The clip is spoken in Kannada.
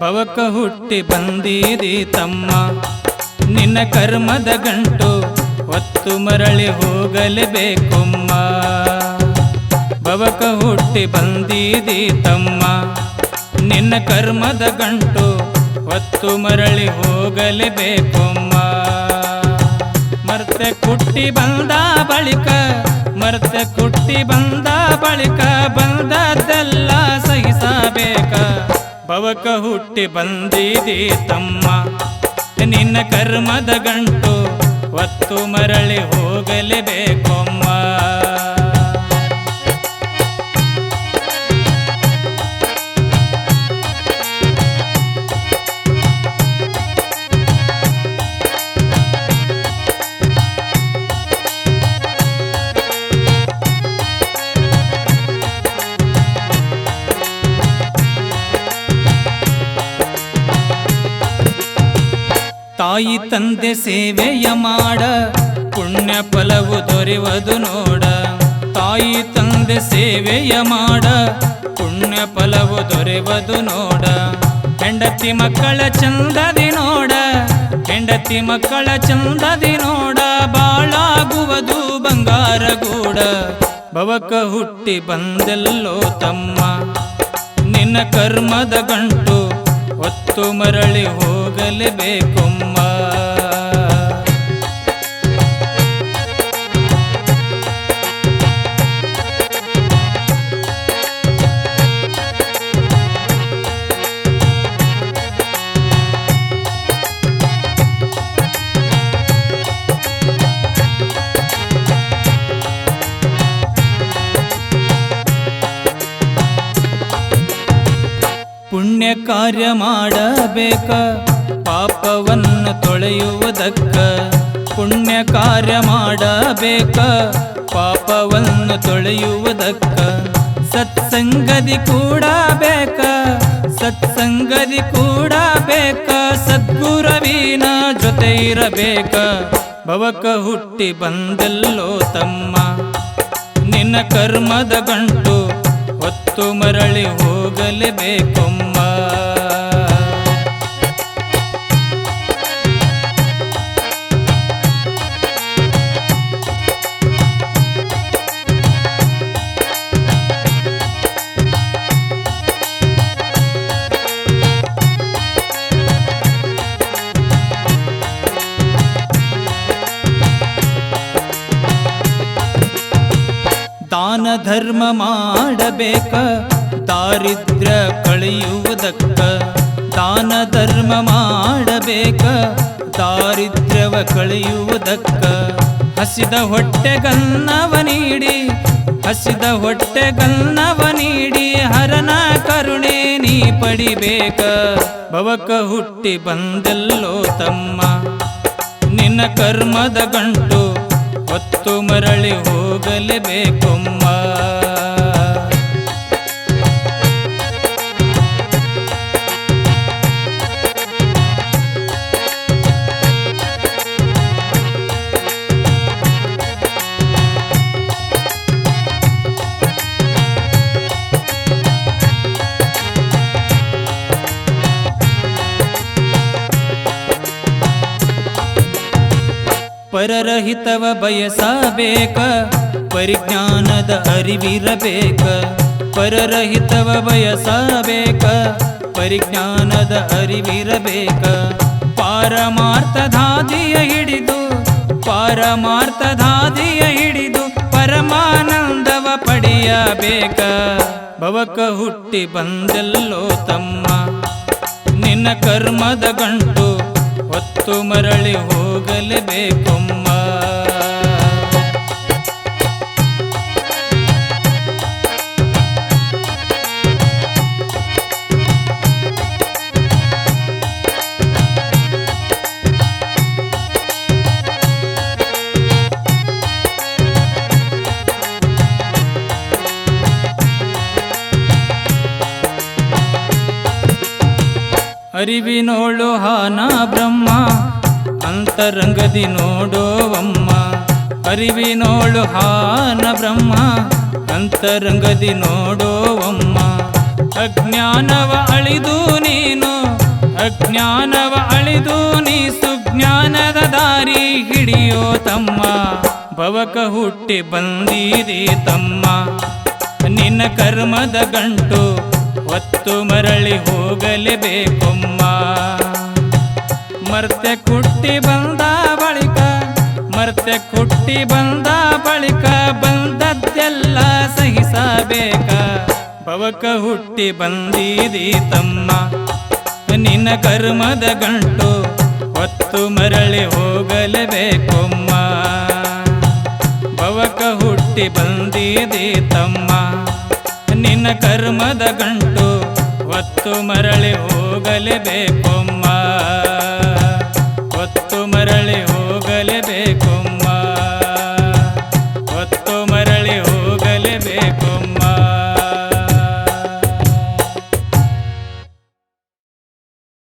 ಭವಕ ಹುಟ್ಟಿ ಬಂದೀರಿ ತಮ್ಮ, ನಿನ್ನ ಕರ್ಮದ ಗಂಟು ಹೊತ್ತು ಮರಳಿ ಹೋಗಲೇಬೇಕೊಮ್ಮ. ಭವಕ ಹುಟ್ಟಿ ಬಂದೀರಿ ತಮ್ಮ, ನಿನ್ನ ಕರ್ಮದ ಗಂಟು ಹೊತ್ತು ಮರಳಿ ಹೋಗಲೇಬೇಕೊಮ್ಮ. ಮರ್ತೆ ಕುಟ್ಟಿ ಬಂದ ಬಳಿಕ, ಮರ್ತೆ ಕುಟ್ಟಿ ಬಂದ ಬಳಿಕ ಬಂದದ್ದೆಲ್ಲ ಸಹಿಸಬೇಕ. ಭವಕ ಹುಟ್ಟಿ ಬಂದಿದಿ ತಮ್ಮ, ನಿನ್ನ ಕರ್ಮದ ಗಂಟು ಹೊತ್ತು ಮರಳಿ ಹೋಗಲೇಬೇಕೊಮ್ಮ. ತಾಯಿ ತಂದೆ ಸೇವೆಯ ಮಾಡ, ಪುಣ್ಯ ಫಲವು ದೊರೆಯುವುದು ನೋಡ. ತಾಯಿ ತಂದೆ ಸೇವೆಯ ಮಾಡ, ಪುಣ್ಯ ಫಲವು ದೊರೆಯುವುದು ನೋಡ. ಹೆಂಡತಿ ಮಕ್ಕಳ ಚಂದದಿ ನೋಡ, ಹೆಂಡತಿ ಮಕ್ಕಳ ಚಂದದಿ ನೋಡ. ಬಾಳಾಗುವುದು ಬಂಗಾರ ಗೂಡ. ಭವಕ ಹುಟ್ಟಿ ಬಂದೆಲ್ಲೋ ತಮ್ಮ, ನಿನ್ನ ಕರ್ಮದ ಗಂಟು ಹೊತ್ತು ಮರಳಿ ಹೋಗಲೇಬೇಕೊಮ್ಮ. ಪುಣ್ಯ ಕಾರ್ಯ ಮಾಡಬೇಕ, ಪಾಪವನ್ನು ತೊಳೆಯುವುದಕ್ಕ. ಪುಣ್ಯ ಕಾರ್ಯ ಮಾಡಬೇಕ, ಪಾಪವನ್ನು ತೊಳೆಯುವುದಕ್ಕ. ಸತ್ಸಂಗದಿ ಕೂಡಬೇಕ, ಸತ್ಸಂಗದಿ ಕೂಡಬೇಕ. ಸದ್ಗುರುವಿನ ಜೊತೆ ಇರಬೇಕ. ಭವಕ ಹುಟ್ಟಿ ಬಂದೆಲ್ಲೋ ತಮ್ಮ, ನಿನ್ನ ಕರ್ಮದ ಗಂಟು ಹೊತ್ತು ಮರಳಿ ಹೋಗಲೇಬೇಕೊಮ್ಮ. ದಾನ ಧರ್ಮ ಮಾಡಬೇಕ, ದಾರಿದ್ರ್ಯ ಕಳೆಯುವುದಕ್ಕ. ದಾನ ಧರ್ಮ ಮಾಡಬೇಕ, ದಾರಿದ್ರ್ಯವ ಕಳೆಯುವುದಕ್ಕ. ಹಸಿದ ಹೊಟ್ಟೆಗನ್ನವ ನೀಡಿ, ಹಸಿದ ಹೊಟ್ಟೆಗನ್ನವ ನೀಡಿ. ಹರನ ಕರುಣೆ ನೀ ಪಡಿಬೇಕ. ಭವಕ ಹುಟ್ಟಿ ಬಂದೆಲ್ಲೋ ತಮ್ಮ, ನಿನ್ನ ಕರ್ಮದ ಗಂಟು ಹೊತ್ತು ಮರಳಿ ಹೋಗಲೇಬೇಕೊಮ್ಮ. ಪರರಹಿತವ ಬಯಸಬೇಕ, ಪರಿಜ್ಞಾನದ ಅರಿವಿರಬೇಕ. ಪರರಹಿತವ ಬಯಸಬೇಕ, ಪರಿಜ್ಞಾನದ ಅರಿವಿರಬೇಕ. ಪಾರಮಾರ್ಥಧಾದಿಯ ಹಿಡಿದು, ಪಾರಮಾರ್ಥಧಾದಿಯ ಹಿಡಿದು. ಪರಮಾನಂದವ ಪಡೆಯಬೇಕ. ಭವಕ ಹುಟ್ಟಿ ಬಂದೆಲ್ಲೋ ತಮ್ಮ, ನಿನ್ನ ಕರ್ಮದ ಗಂಟು ಹೊತ್ತು ಮರಳಿ ಹೋಗಲೇಬೇಕೊಮ್ಮ. ಅರಿವಿನೋಳು ಹಾನ ಬ್ರಹ್ಮ, ಅಂತರಂಗದಿ ನೋಡೋವಮ್ಮ. ಅರಿವಿನೋಳು ಹಾನ ಬ್ರಹ್ಮ, ಅಂತರಂಗದಿ ನೋಡೋವಮ್ಮ. ಅಜ್ಞಾನವ ಅಳಿದು ನೀನು ಅಜ್ಞಾನವ ಅಳಿದು ನೀ ಸುಜ್ಞಾನದ ದಾರಿ ಹಿಡಿಯೋ ತಮ್ಮ ಭವಕ ಹುಟ್ಟಿ ಬಂದೀರಿ ತಮ್ಮ ನಿನ್ನ ಕರ್ಮದ ಗಂಟು ಹೊತ್ತು ಮರಳಿ ಹೋಗಲೇಬೇಕೊಮ್ಮ ಮರ್ತೆ ಕುಟ್ಟಿ ಬಂದ ಬಳಿಕ ಮರ್ತೆ ಕುಟ್ಟಿ ಬಂದ ಬಳಿಕ ಬಂದದ್ದೆಲ್ಲ ಸಹಿಸಬೇಕ ಭವಕ ಹುಟ್ಟಿ ಬಂದೀರಿ ತಮ್ಮ ನಿನ್ನ ಕರ್ಮದ ಗಂಟು ಹೊತ್ತು ಮರಳಿ ಹೋಗಲೇಬೇಕೊಮ್ಮ ಭವಕ ಹುಟ್ಟಿ ಬಂದೀರಿ ತಮ್ಮ ನಿನ್ನ ಕರ್ಮದ ಗಂಟು ಹೊತ್ತು ಮರಳಿ ಹೋಗಲೇಬೇಕೊಮ್ಮ